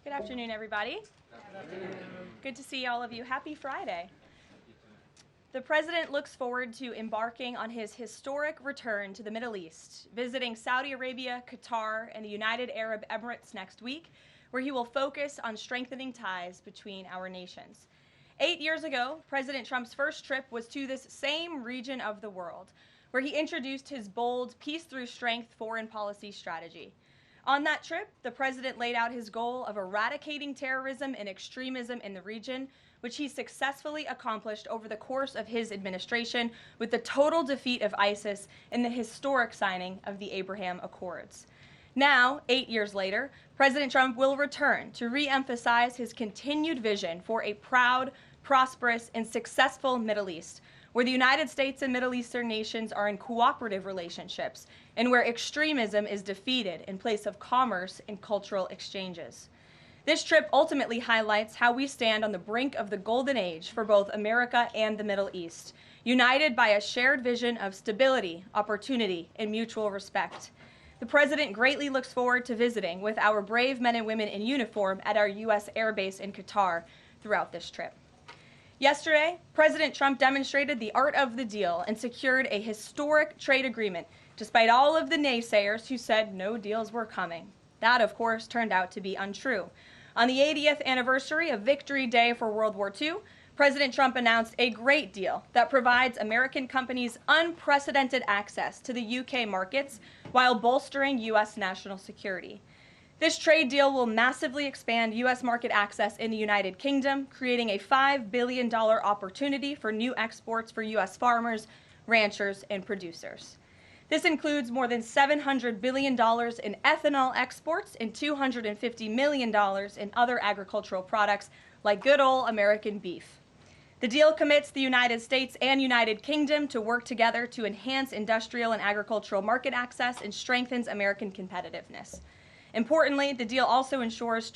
Good afternoon, everybody. Good to see all of you. Happy Friday. The President looks forward to embarking on his historic return to the Middle East, visiting Saudi Arabia, Qatar, and the United Arab Emirates next week, where he will focus on strengthening ties between our nations. 8 years ago, President Trump's first trip was to this same region of the world, where he introduced his bold peace through strength foreign policy strategy. On that trip, the president laid out his goal of eradicating terrorism and extremism in the region, which he successfully accomplished over the course of his administration with the total defeat of ISIS and the historic signing of the Abraham Accords. Now, 8 years later, President Trump will return to re-emphasize his continued vision for a proud, prosperous, and successful Middle East, where the United States and Middle Eastern nations are in cooperative relationships, and where extremism is defeated in place of commerce and cultural exchanges. This trip ultimately highlights how we stand on the brink of the golden age for both America and the Middle East, united by a shared vision of stability, opportunity, and mutual respect. The President greatly looks forward to visiting with our brave men and women in uniform at our U.S. Air Base in Qatar throughout this trip. Yesterday, President Trump demonstrated the art of the deal and secured a historic trade agreement, despite all of the naysayers who said no deals were coming. That, of course, turned out to be untrue. On the 80th anniversary of Victory Day for World War II, President Trump announced a great deal that provides American companies unprecedented access to the UK markets while bolstering U.S. national security. This trade deal will massively expand U.S. market access in the United Kingdom, creating a $5 billion opportunity for new exports for U.S. farmers, ranchers, and producers. This includes more than $700 billion in ethanol exports and $250 million in other agricultural products like good old American beef. The deal commits the United States and United Kingdom to work together to enhance industrial and agricultural market access and strengthens American competitiveness. Importantly, the deal also ensures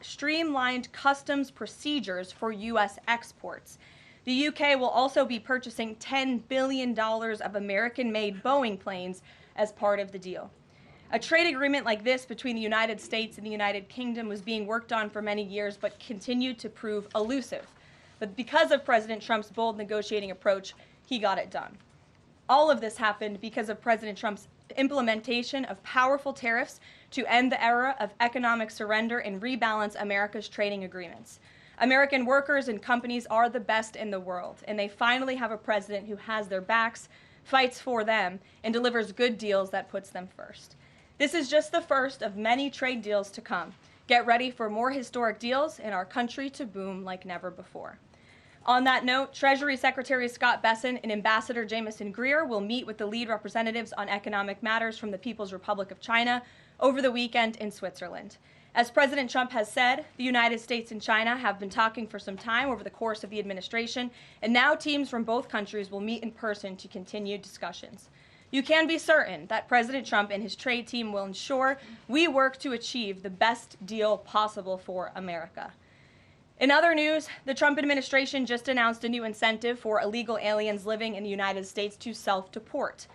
streamlined customs procedures for U.S. exports. The UK will also be purchasing $10 billion of American-made Boeing planes as part of the deal. A trade agreement like this between the United States and the United Kingdom was being worked on for many years but continued to prove elusive. But because of President Trump's bold negotiating approach, he got it done. All of this happened because of President Trump's implementation of powerful tariffs to end the era of economic surrender and rebalance America's trading agreements. American workers and companies are the best in the world, and they finally have a president who has their backs, fights for them, and delivers good deals that puts them first. This is just the first of many trade deals to come. Get ready for more historic deals and our country to boom like never before. On that note, Treasury Secretary Scott Bessent and Ambassador Jamieson Greer will meet with the lead representatives on economic matters from the People's Republic of China over the weekend in Switzerland. As President Trump has said, the United States and China have been talking for some time over the course of the administration, and now teams from both countries will meet in person to continue discussions. You can be certain that President Trump and his trade team will ensure we work to achieve the best deal possible for America. In other news, the Trump administration just announced a new incentive for illegal aliens living in the United States to self-deport.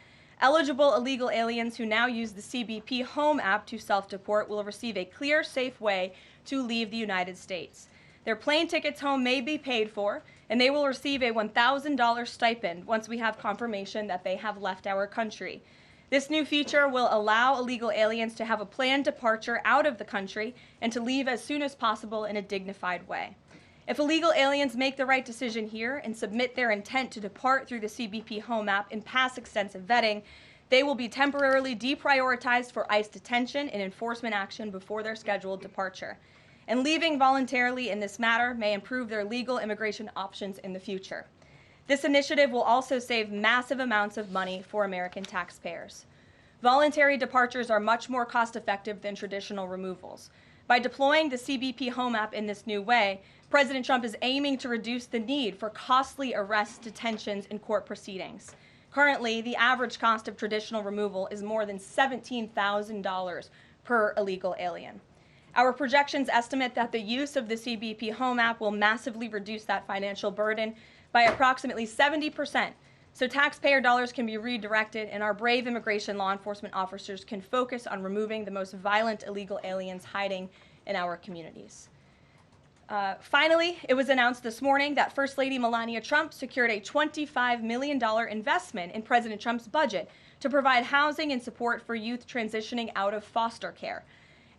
Eligible illegal aliens who now use the CBP Home app to self-deport will receive a clear, safe way to leave the United States. Their plane tickets home may be paid for, and they will receive a $1,000 stipend once we have confirmation that they have left our country. This new feature will allow illegal aliens to have a planned departure out of the country and to leave as soon as possible in a dignified way. If illegal aliens make the right decision here and submit their intent to depart through the CBP Home app and pass extensive vetting, they will be temporarily deprioritized for ICE detention and enforcement action before their scheduled departure. And leaving voluntarily in this matter may improve their legal immigration options in the future. This initiative will also save massive amounts of money for American taxpayers. Voluntary departures are much more cost-effective than traditional removals. By deploying the CBP Home app in this new way, President Trump is aiming to reduce the need for costly arrests, detentions, and court proceedings. Currently, the average cost of traditional removal is more than $17,000 per illegal alien. Our projections estimate that the use of the CBP Home app will massively reduce that financial burden by approximately 70%, so taxpayer dollars can be redirected and our brave immigration law enforcement officers can focus on removing the most violent illegal aliens hiding in our communities. Finally, it was announced this morning that First Lady Melania Trump secured a $25 million investment in President Trump's budget to provide housing and support for youth transitioning out of foster care.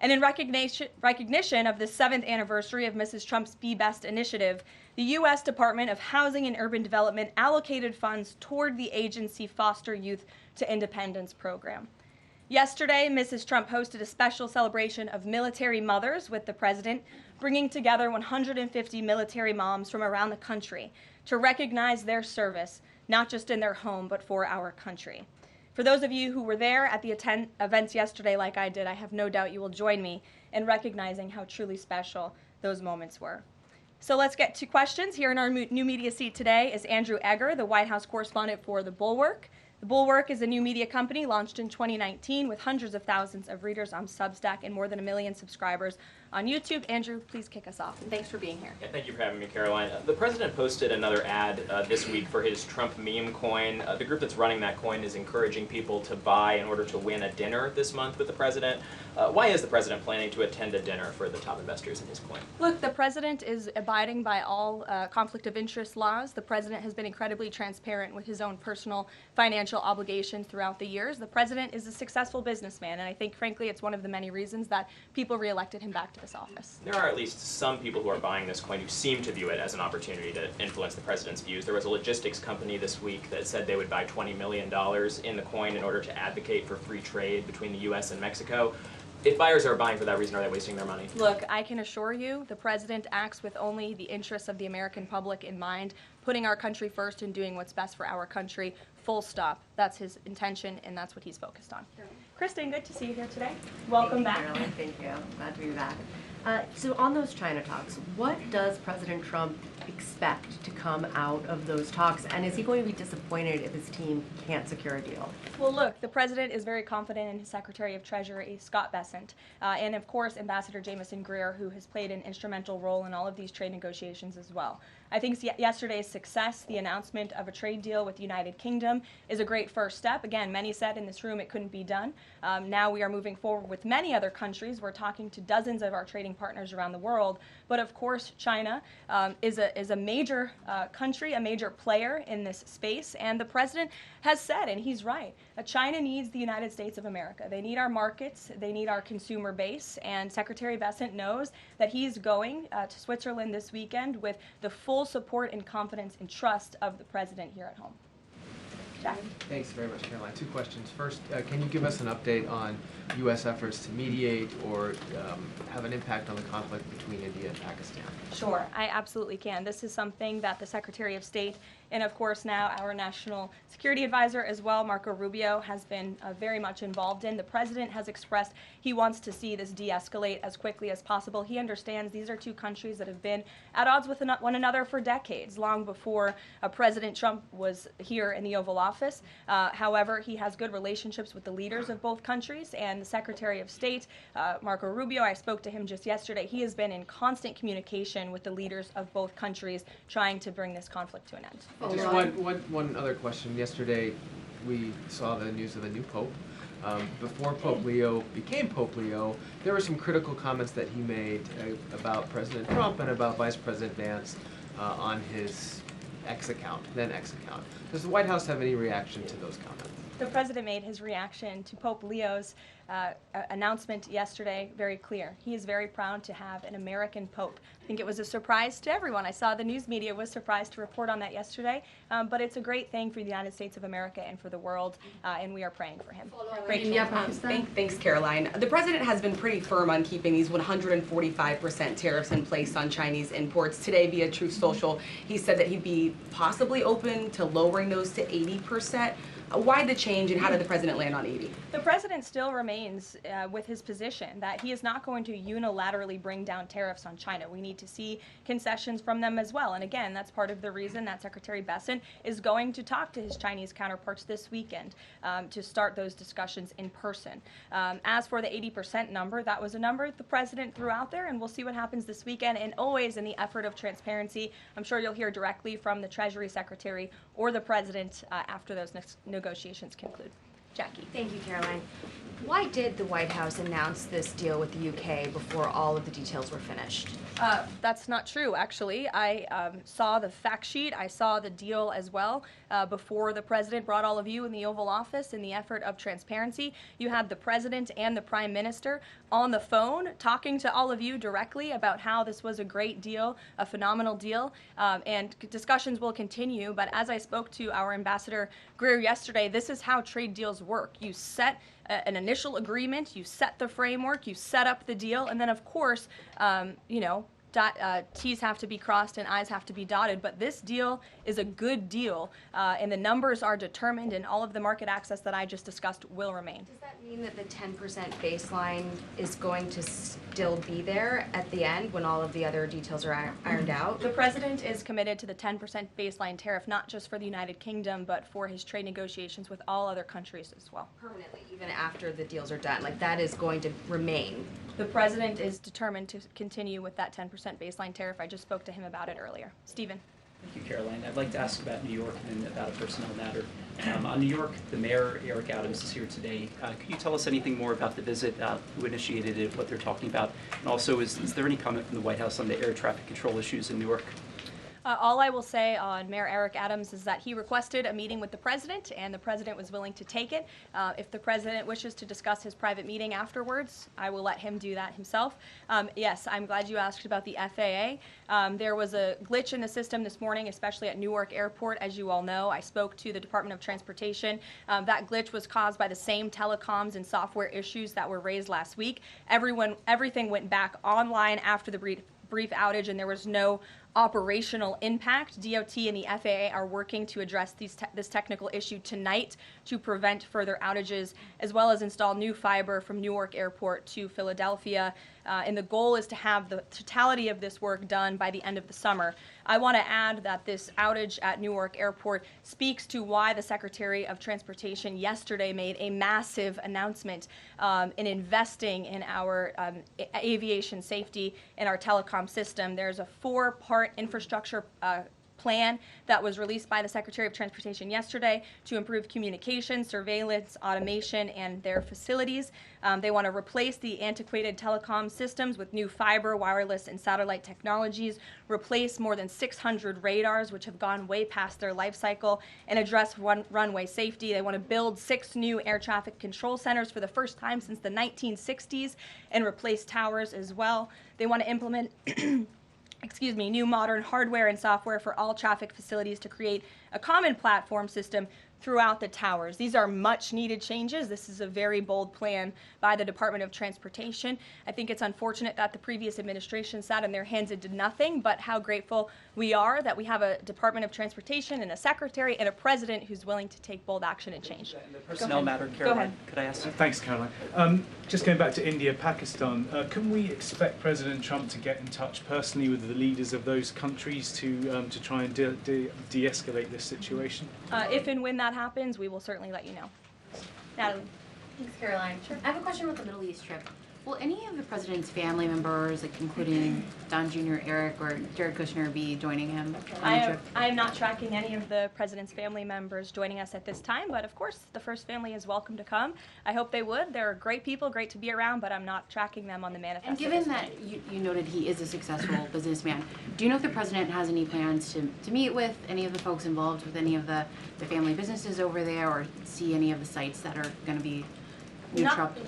And in recognition of the 7th anniversary of Mrs. Trump's Be Best initiative, the U.S. Department of Housing and Urban Development allocated funds toward the agency Foster Youth to Independence program. Yesterday, Mrs. Trump hosted a special celebration of military mothers with the president, bringing together 150 military moms from around the country to recognize their service, not just in their home, but for our country. For those of you who were there at the events yesterday like I did, I have no doubt you will join me in recognizing how truly special those moments were. So let's get to questions. Here in our new media seat today is Andrew Egger, the White House correspondent for The Bulwark. The Bulwark is a new media company launched in 2019 with hundreds of thousands of readers on Substack and more than 1 million subscribers on YouTube. Andrew, please kick us off. And thanks for being here. Yeah, thank you for having me, Karoline. The president posted another ad this week for his Trump meme coin. The group that's running that coin is encouraging people to buy in order to win a dinner this month with the president. Why is the president planning to attend a dinner for the top investors in his coin? Look, the president is abiding by all conflict of interest laws. The president has been incredibly transparent with his own personal financial obligations throughout the years. The president is a successful businessman, and I think, frankly, it's one of the many reasons that people reelected him back to this office. There are at least some people who are buying this coin who seem to view it as an opportunity to influence the president's views. There was a logistics company this week that said they would buy $20 million in the coin in order to advocate for free trade between the U.S. and Mexico. If buyers are buying for that reason, are they wasting their money? Look, I can assure you the president acts with only the interests of the American public in mind, putting our country first and doing what's best for our country, full stop. That's his intention, and that's what he's focused on. Kristen, good to see you here today. Welcome back. Caroline. Thank you. Glad to be back. So on those China talks, what does President Trump expect to come out of those talks? And is he going to be disappointed if his team can't secure a deal? Well, look, the president is very confident in his Secretary of Treasury, Scott Bessent, and of course, Ambassador Jamieson Greer, who has played an instrumental role in all of these trade negotiations as well. I think yesterday's success, the announcement of a trade deal with the United Kingdom, is a great first step. Again, many said in this room it couldn't be done. Now we are moving forward with many other countries. We're talking to dozens of our trading partners around the world. But of course, China is a major country, a major player in this space. And the president has said, and he's right, China needs the United States of America. They need our markets. They need our consumer base. And Secretary Bessent knows that he's going to Switzerland this weekend with the full support and confidence and trust of the president here at home. Jack? Thanks very much, Caroline. Two questions. First, can you give us an update on U.S. efforts to mediate or have an impact on the conflict between India and Pakistan? Sure, I absolutely can. This is something that the Secretary of State and, of course, now our National Security Advisor as well, Marco Rubio, has been very much involved in. The president has expressed he wants to see this de-escalate as quickly as possible. He understands these are two countries that have been at odds with one another for decades, long before President Trump was here in the Oval Office. However, he has good relationships with the leaders of both countries, and the Secretary of State, Marco Rubio, I spoke to him just yesterday. He has been in constant communication with the leaders of both countries trying to bring this conflict to an end. Just one other question. Yesterday, we saw the news of a new pope. Before Pope Leo became Pope Leo, there were some critical comments that he made about President Trump and about Vice President Vance on his then X account. Does the White House have any reaction to those comments? The president made his reaction to Pope Leo's announcement yesterday very clear. He is very proud to have an American pope. I think it was a surprise to everyone. I saw the news media was surprised to report on that yesterday, but it's a great thing for the United States of America and for the world, and we are praying for him. Thanks, Caroline. The president has been pretty firm on keeping these 145% tariffs in place on Chinese imports. Today, via Truth Social, he said that he'd be possibly open to lowering those to 80%. Why the change, and how did the president land on 80? The president still remains with his position that he is not going to unilaterally bring down tariffs on China. We need to see concessions from them as well. And again, that's part of the reason that Secretary Bessent is going to talk to his Chinese counterparts this weekend to start those discussions in person. As for the 80% number, that was a number the president threw out there, and we'll see what happens this weekend. And always in the effort of transparency, I'm sure you'll hear directly from the Treasury Secretary or the president after those negotiations conclude. Jackie. Thank you, Caroline. Why did the White House announce this deal with the UK before all of the details were finished? That's not true, actually. I saw the fact sheet. I saw the deal as well before the president brought all of you in the Oval Office in the effort of transparency. You had the president and the prime minister on the phone talking to all of you directly about how this was a great deal, a phenomenal deal, and discussions will continue. But as I spoke to our Ambassador Greer yesterday, this is how trade deals work. You set an initial agreement, you set the framework, you set up the deal, and then of course, T's have to be crossed and I's have to be dotted, but this deal is a good deal, and the numbers are determined, and all of the market access that I just discussed will remain. Does that mean that the 10% baseline is going to still be there at the end when all of the other details are ironed out? The president is committed to the 10% baseline tariff, not just for the United Kingdom, but for his trade negotiations with all other countries as well. Permanently, even after the deals are done, like that is going to remain. The president is determined to continue with that 10% baseline tariff. I just spoke to him about it earlier. Stephen. Thank you, Karoline. I'd like to ask about New York and about a personnel matter. On New York, the mayor, Eric Adams, is here today. Could you tell us anything more about the visit, who initiated it, what they're talking about? And also, is there any comment from the White House on the air traffic control issues in Newark? All I will say on Mayor Eric Adams is that he requested a meeting with the president, and the president was willing to take it. If the president wishes to discuss his private meeting afterwards, I will let him do that himself. Yes, I'm glad you asked about the FAA. There was a glitch in the system this morning, especially at Newark Airport. As you all know, I spoke to the Department of Transportation. That glitch was caused by the same telecoms and software issues that were raised last week. Everything went back online after the brief outage, and there was no operational impact. DOT and the FAA are working to address this technical issue tonight to prevent further outages, as well as install new fiber from Newark Airport to Philadelphia. And the goal is to have the totality of this work done by the end of the summer. I want to add that this outage at Newark Airport speaks to why the Secretary of Transportation yesterday made a massive announcement in investing in our aviation safety and our telecom system. There's a 4-part infrastructure plan that was released by the Secretary of Transportation yesterday to improve communication, surveillance, automation, and their facilities. They want to replace the antiquated telecom systems with new fiber, wireless, and satellite technologies, replace more than 600 radars, which have gone way past their life cycle, and address runway safety. They want to build 6 new air traffic control centers for the first time since the 1960s and replace towers as well. They want to implement new modern hardware and software for all traffic facilities to create a common platform system throughout the towers. These are much needed changes. This is a very bold plan by the Department of Transportation. I think it's unfortunate that the previous administration sat on their hands and did nothing, but how grateful we are that we have a Department of Transportation and a secretary and a president who's willing to take bold action and change. The personnel matter, Karoline, Go ahead. could I ask? Thanks, Caroline. Just going back to India, Pakistan, can we expect President Trump to get in touch personally with the leaders of those countries to try and de-escalate this situation? If and when that happens, we will certainly let you know. Natalie. Thanks, Caroline. Sure. I have a question about the Middle East trip. Will any of the president's family members, like including Don Jr., Eric, or Jared Kushner, be joining him on the trip? I am not tracking any of the president's family members joining us at this time, but of course the first family is welcome to come. I hope they would. They're great people, great to be around, but I'm not tracking them on the manifest. And given that you noted he is a successful businessman, do you know if the president has any plans to meet with any of the folks involved with any of the family businesses over there, or see any of the sites that are going to be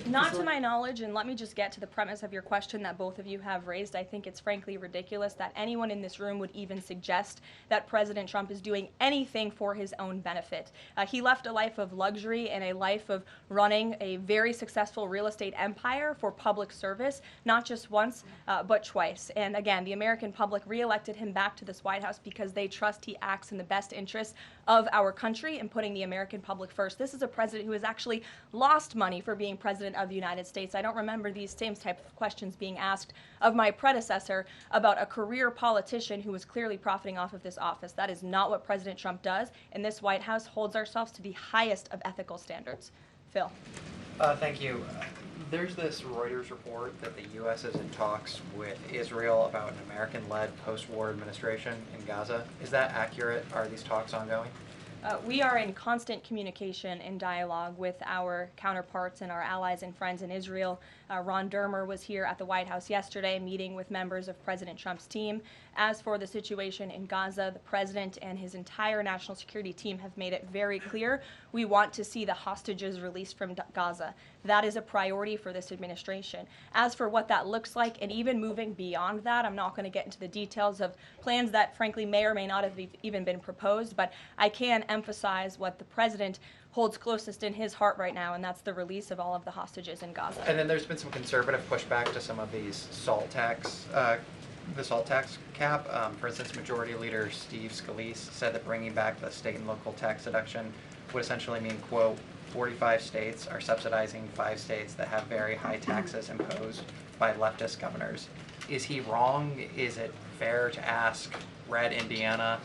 Not to my knowledge, and let me just get to the premise of your question that both of you have raised. I think it's frankly ridiculous that anyone in this room would even suggest that President Trump is doing anything for his own benefit. He left a life of luxury and a life of running a very successful real estate empire for public service, not just once, but twice. And again, the American public reelected him back to this White House because they trust he acts in the best interests of our country and putting the American public first. This is a president who has actually lost money for being president of the United States. I don't remember these same type of questions being asked of my predecessor about a career politician who was clearly profiting off of this office. That is not what President Trump does, and this White House holds ourselves to the highest of ethical standards. Phil. Thank you. There's this Reuters report that the U.S. is in talks with Israel about an American-led post-war administration in Gaza. Is that accurate? Are these talks ongoing? We are in constant communication and dialogue with our counterparts and our allies and friends in Israel. Ron Dermer was here at the White House yesterday meeting with members of President Trump's team. As for the situation in Gaza, the president and his entire national security team have made it very clear we want to see the hostages released from Gaza. That is a priority for this administration. As for what that looks like, and even moving beyond that, I'm not going to get into the details of plans that frankly may or may not have even been proposed, but I can emphasize what the president holds closest in his heart right now, and that's the release of all of the hostages in Gaza. And then there's been some conservative pushback to some of these salt tax, the salt tax cap. For instance, Majority Leader Steve Scalise said that bringing back the state and local tax deduction would essentially mean, quote, 45 states are subsidizing 5 states that have very high taxes imposed by leftist governors. Is he wrong? Is it fair to ask red Indiana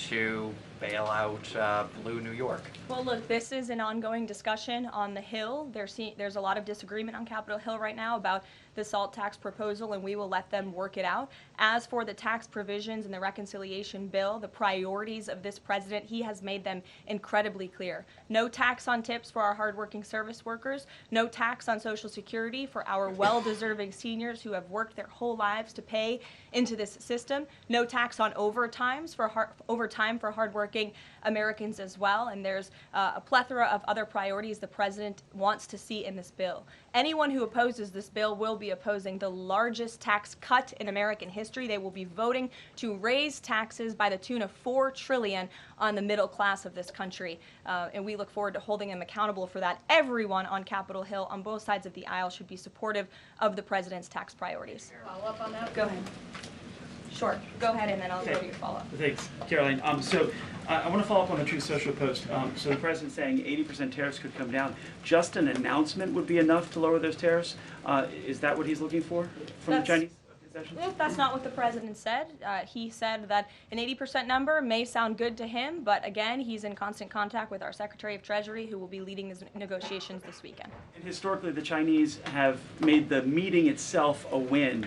to bail out blue New York? Well, look, this is an ongoing discussion on the Hill. There's a lot of disagreement on Capitol Hill right now about the SALT tax proposal, and we will let them work it out. As for the tax provisions in the reconciliation bill, the priorities of this president, he has made them incredibly clear. No tax on tips for our hardworking service workers, no tax on Social Security for our well-deserving seniors who have worked their whole lives to pay into this system, no tax on overtime for hardworking Americans as well, and there's a plethora of other priorities the president wants to see in this bill. Anyone who opposes this bill will be opposing the largest tax cut in American history. They will be voting to raise taxes by the tune of $4 trillion on the middle class of this country, and we look forward to holding them accountable for that. Everyone on Capitol Hill on both sides of the aisle should be supportive of the president's tax priorities. Follow up on that? Go ahead. Sure. Go ahead, and then I'll go to your follow-up. Thanks, Karoline. So I want to follow up on the Truth Social post. So the president's saying 80% tariffs could come down. Just an announcement would be enough to lower those tariffs. Is that what he's looking for from the Chinese concessions? That's not what the president said. He said that an 80% number may sound good to him, but again, he's in constant contact with our Secretary of Treasury, who will be leading these negotiations this weekend. And historically, the Chinese have made the meeting itself a win.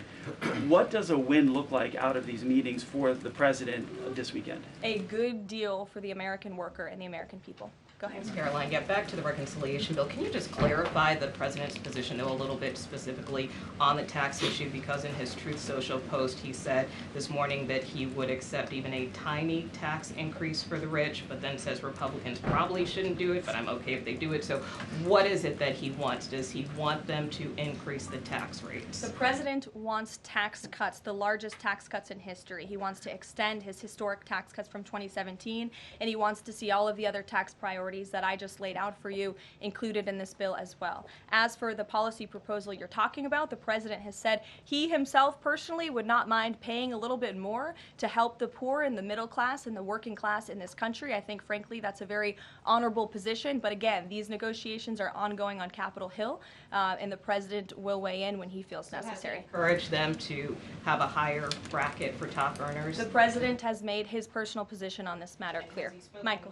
What does a win look like out of these meetings for the president this weekend? A good deal for the American worker and the American people. Go ahead. Thanks, Karoline. Yeah, back to the reconciliation bill. Can you just clarify the president's position, though, a little bit specifically on the tax issue? Because in his Truth Social post, he said this morning that he would accept even a tiny tax increase for the rich, but then says Republicans probably shouldn't do it, but I'm okay if they do it. So what is it that he wants? Does he want them to increase the tax rates? The president wants tax cuts, the largest tax cuts in history. He wants to extend his historic tax cuts from 2017, and he wants to see all of the other tax priorities that I just laid out for you included in this bill as well. As for the policy proposal you're talking about, the president has said he himself personally would not mind paying a little bit more to help the poor and the middle class and the working class in this country. I think, frankly, that's a very honorable position. But again, these negotiations are ongoing on Capitol Hill, and the president will weigh in when he feels necessary. Encourage them to have a higher bracket for top earners? The president has made his personal position on this matter clear. Michael.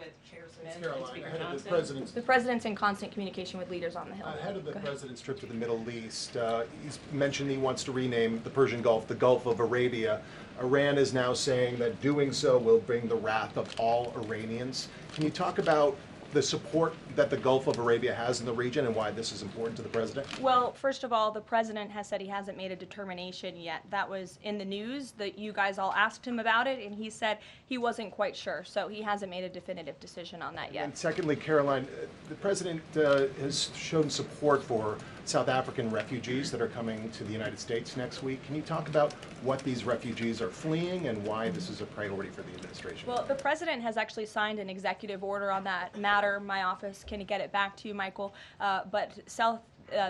The president's in constant communication with leaders on the Hill. Ahead of the president's trip to the Middle East, he's mentioned he wants to rename the Persian Gulf the Gulf of Arabia. Iran is now saying that doing so will bring the wrath of all Iranians. Can you talk about the support that the Gulf of Arabia has in the region and why this is important to the president? Well, first of all, the president has said he hasn't made a determination yet. That was in the news that you guys all asked him about it, and he said he wasn't quite sure. So he hasn't made a definitive decision on that yet. And secondly, Karoline, the president has shown support for South African refugees that are coming to the United States next week. Can you talk about what these refugees are fleeing and why this is a priority for the administration? Well, the president has actually signed an executive order on that matter. My office can get it back to you, Michael. But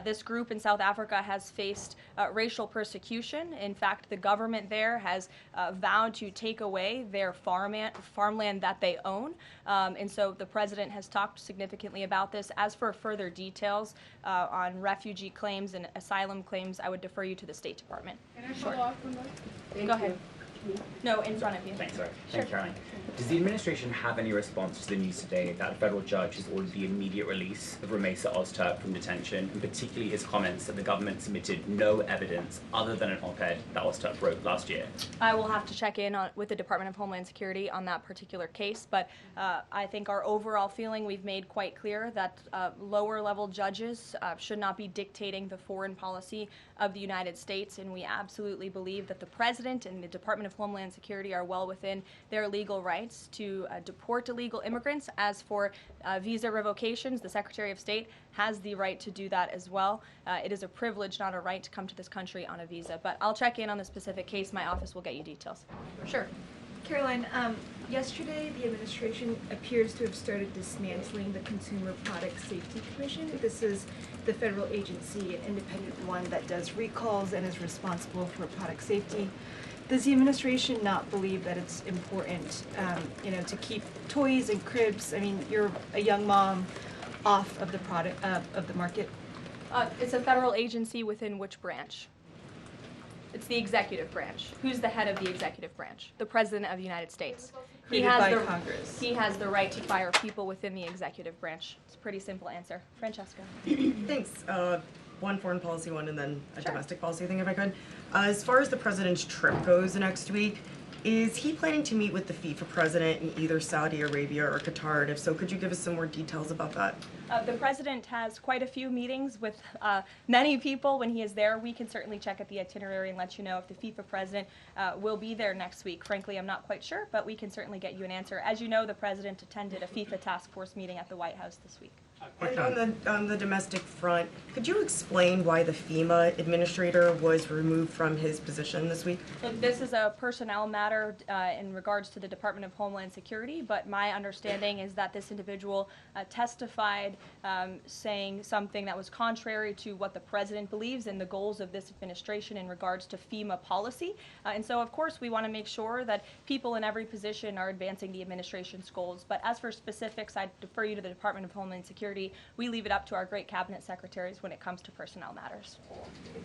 this group in South Africa has faced racial persecution. In fact, the government there has vowed to take away their farmland that they own. And so the president has talked significantly about this. As for further details on refugee claims and asylum claims, I would defer you to the State Department. Can I follow up on that? Go ahead. No, in front of you. Thanks, sorry. Sure. Thanks, Caroline. Does the administration have any response to the news today that a federal judge has ordered the immediate release of Rumeysa Ozturk from detention, and particularly his comments that the government submitted no evidence other than an op-ed that Ozturk wrote last year? I will have to check in with the Department of Homeland Security on that particular case, but I think our overall feeling, we've made quite clear that lower-level judges should not be dictating the foreign policy of the United States, and we absolutely believe that the President and the Department of Homeland Security are well within their legal rights to deport illegal immigrants. As for visa revocations, the Secretary of State has the right to do that as well. It is a privilege, not a right, to come to this country on a visa. But I'll check in on the specific case. My office will get you details. Sure. Karoline, yesterday the administration appears to have started dismantling the Consumer Product Safety Commission. This is the federal agency, an independent one that does recalls and is responsible for product safety. Does the administration not believe that it's important, to keep toys and cribs? I mean, you're a young mom, off of the product of the market. It's a federal agency within which branch? It's the executive branch. Who's the head of the executive branch? The President of the United States. Created by Congress. He has the right to fire people within the executive branch. It's a pretty simple answer. Francesca. Thanks. One foreign policy one and then a domestic policy thing if I could. As far as the president's trip goes next week, is he planning to meet with the FIFA president in either Saudi Arabia or Qatar? And if so, could you give us some more details about that? The president has quite a few meetings with many people when he is there. We can certainly check at the itinerary and let you know if the FIFA president will be there next week. Frankly, I'm not quite sure, but we can certainly get you an answer. As you know, the president attended a FIFA task force meeting at the White House this week. And on the domestic front, could you explain why the FEMA administrator was removed from his position this week? Look, this is a personnel matter in regards to the Department of Homeland Security, but my understanding is that this individual testified saying something that was contrary to what the president believes and the goals of this administration in regards to FEMA policy. And so, of course, we want to make sure that people in every position are advancing the administration's goals. But as for specifics, I defer you to the Department of Homeland Security. We leave it up to our great cabinet secretaries when it comes to personnel matters.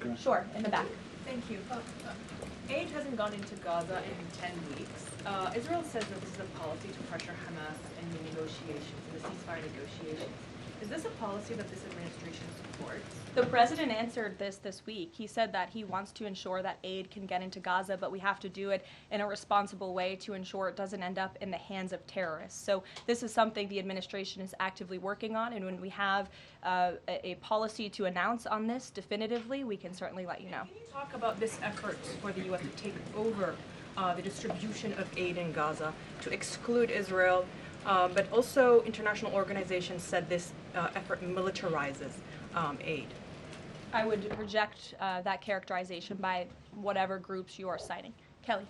Okay. Sure, in the back. Thank you. Aid hasn't gone into Gaza in 10 weeks. Israel says that this is a policy to pressure Hamas in the negotiations, in the ceasefire negotiations. Is this a policy that this administration supports? The president answered this week. He said that he wants to ensure that aid can get into Gaza, but we have to do it in a responsible way to ensure it doesn't end up in the hands of terrorists. So this is something the administration is actively working on, and when we have a policy to announce on this definitively, we can certainly let you know. Can you talk about this effort for the U.S. to take over the distribution of aid in Gaza, to exclude Israel, but also international organizations said this effort militarizes aid? I would reject that characterization by whatever groups you are citing. Kelly.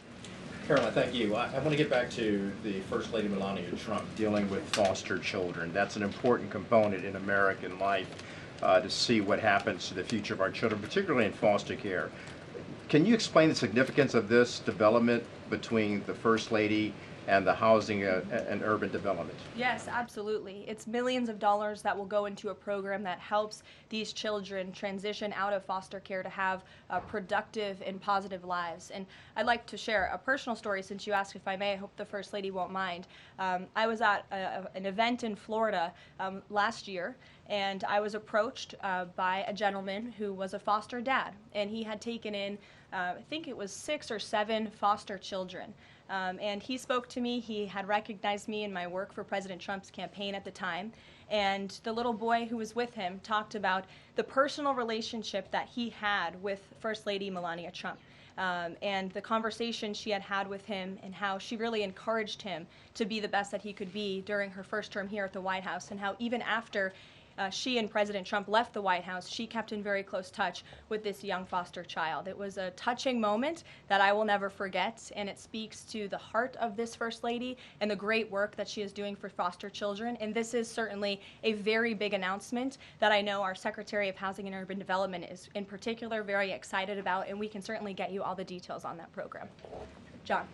Karoline, thank you. I want to get back to the First Lady Melania Trump dealing with foster children. That's an important component in American life to see what happens to the future of our children, particularly in foster care. Can you explain the significance of this development between the First Lady and the housing and urban development? Yes, absolutely. It's millions of dollars that will go into a program that helps these children transition out of foster care to have productive and positive lives. And I'd like to share a personal story since you asked if I may. I hope the First Lady won't mind. I was at an event in Florida last year, and I was approached by a gentleman who was a foster dad, and he had taken in, I think it was 6 or 7 foster children. And he spoke to me. He had recognized me in my work for President Trump's campaign at the time. And the little boy who was with him talked about the personal relationship that he had with First Lady Melania Trump. And the conversation she had had with him and how she really encouraged him to be the best that he could be during her first term here at the White House, and how even after she and President Trump left the White House, she kept in very close touch with this young foster child. It was a touching moment that I will never forget, and it speaks to the heart of this First Lady and the great work that she is doing for foster children. And this is certainly a very big announcement that I know our Secretary of Housing and Urban Development is in particular very excited about, and we can certainly get you all the details on that program. John.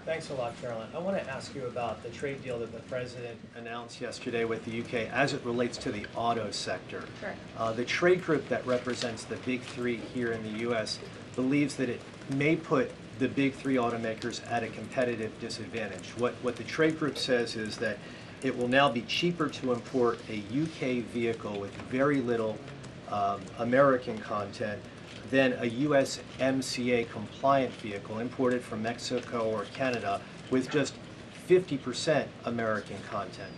Thanks a lot, Caroline. I want to ask you about the trade deal that the president announced yesterday with the UK as it relates to the auto sector. Sure. The trade group that represents the big three here in the U.S. believes that it may put the big three automakers at a competitive disadvantage. What the trade group says is that it will now be cheaper to import a UK vehicle with very little American content than a USMCA compliant vehicle imported from Mexico or Canada with just 50% American content.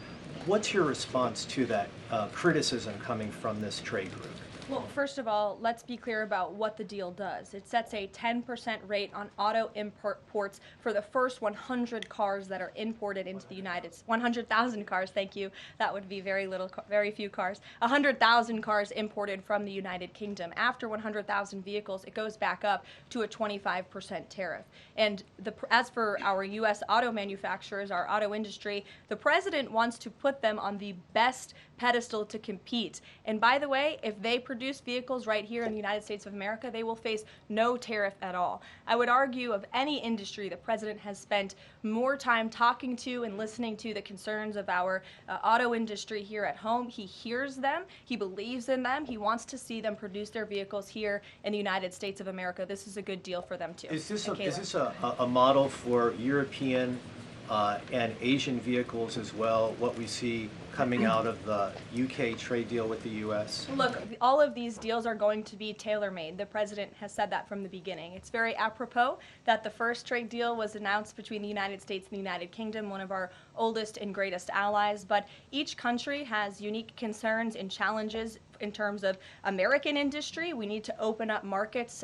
What's your response to that criticism coming from this trade group? Well, first of all, let's be clear about what the deal does. It sets a 10% rate on auto imports for the first 100 cars that are imported into the United States. 100,000 cars, thank you. That would be very few cars. 100,000 cars imported from the United Kingdom. After 100,000 vehicles, it goes back up to a 25% tariff. And as for our U.S. auto manufacturers, our auto industry, the president wants to put them on the best pedestal to compete. And by the way, if they produce vehicles right here in the United States of America, they will face no tariff at all. I would argue of any industry, the president has spent more time talking to and listening to the concerns of our auto industry here at home. He hears them, he believes in them, he wants to see them produce their vehicles here in the United States of America. This is a good deal for them too. Is this a model for European and Asian vehicles as well, what we see coming out of the UK trade deal with the US? Look, all of these deals are going to be tailor-made. The president has said that from the beginning. It's very apropos that the first trade deal was announced between the United States and the United Kingdom, one of our oldest and greatest allies, but each country has unique concerns and challenges in terms of American industry. We need to open up markets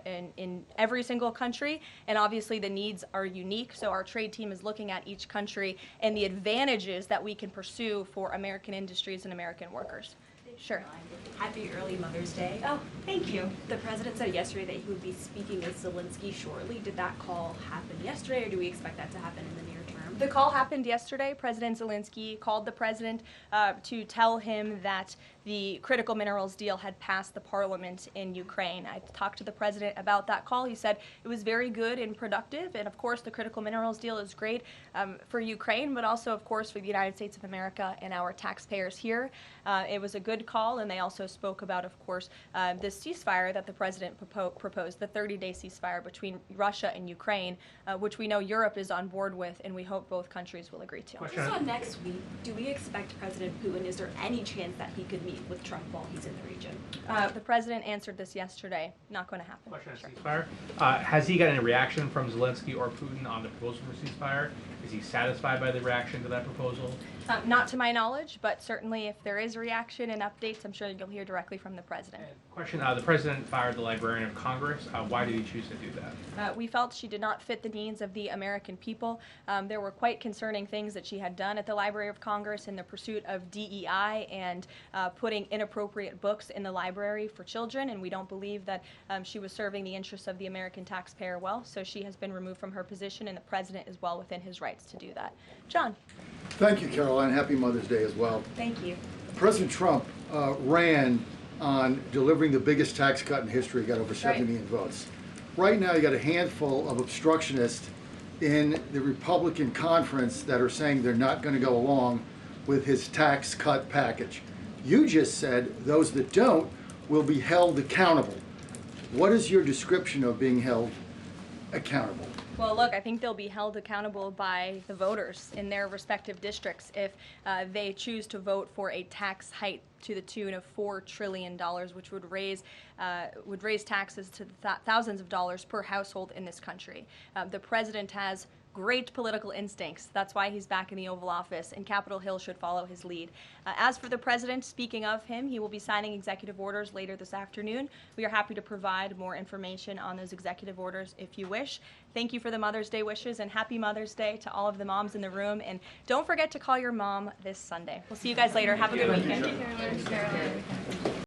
in every single country, and obviously the needs are unique, so our trade team is looking at each country and the advantages that we can pursue for American industries and American workers. Sure. Happy early Mother's Day. Oh, thank you. The president said yesterday that he would be speaking with Zelensky shortly. Did that call happen yesterday, or do we expect that to happen in the near term? The call happened yesterday. President Zelensky called the president to tell him that the critical minerals deal had passed the parliament in Ukraine. I talked to the president about that call. He said it was very good and productive, and of course the critical minerals deal is great for Ukraine, but also of course for the United States of America and our taxpayers here. It was a good call, and they also spoke about, of course, this ceasefire that the president proposed, the 30-day ceasefire between Russia and Ukraine, which we know Europe is on board with, and we hope both countries will agree to. So next week, do we expect President Putin, is there any chance that he could meet with Trump while he's in the region? The president answered this yesterday. Not going to happen. Question on ceasefire. Has he got any reaction from Zelensky or Putin on the proposal for ceasefire? Is he satisfied by the reaction to that proposal? Not to my knowledge, but certainly if there is a reaction and updates, I'm sure you'll hear directly from the president. Question, the president fired the Librarian of Congress. Why did he choose to do that? We felt she did not fit the needs of the American people. There were quite concerning things that she had done at the Library of Congress in the pursuit of DEI and putting inappropriate books in the library for children, and we don't believe that she was serving the interests of the American taxpayer well, so she has been removed from her position, and the president is well within his rights to do that. John. Thank you, Caroline. Happy Mother's Day as well. Thank you. President Trump ran on delivering the biggest tax cut in history, got over 70 million votes. Right now, you got a handful of obstructionists in the Republican conference that are saying they're not going to go along with his tax cut package. You just said those that don't will be held accountable. What is your description of being held accountable? Well, look, I think they'll be held accountable by the voters in their respective districts if they choose to vote for a tax hike to the tune of $4 trillion, which would raise taxes to thousands of dollars per household in this country. The president has great political instincts. That's why he's back in the Oval Office, and Capitol Hill should follow his lead. As for the president, speaking of him, he will be signing executive orders later this afternoon. We are happy to provide more information on those executive orders if you wish. Thank you for the Mother's Day wishes, and happy Mother's Day to all of the moms in the room. And don't forget to call your mom this Sunday. We'll see you guys later. Have a good weekend. Thank you, Caroline.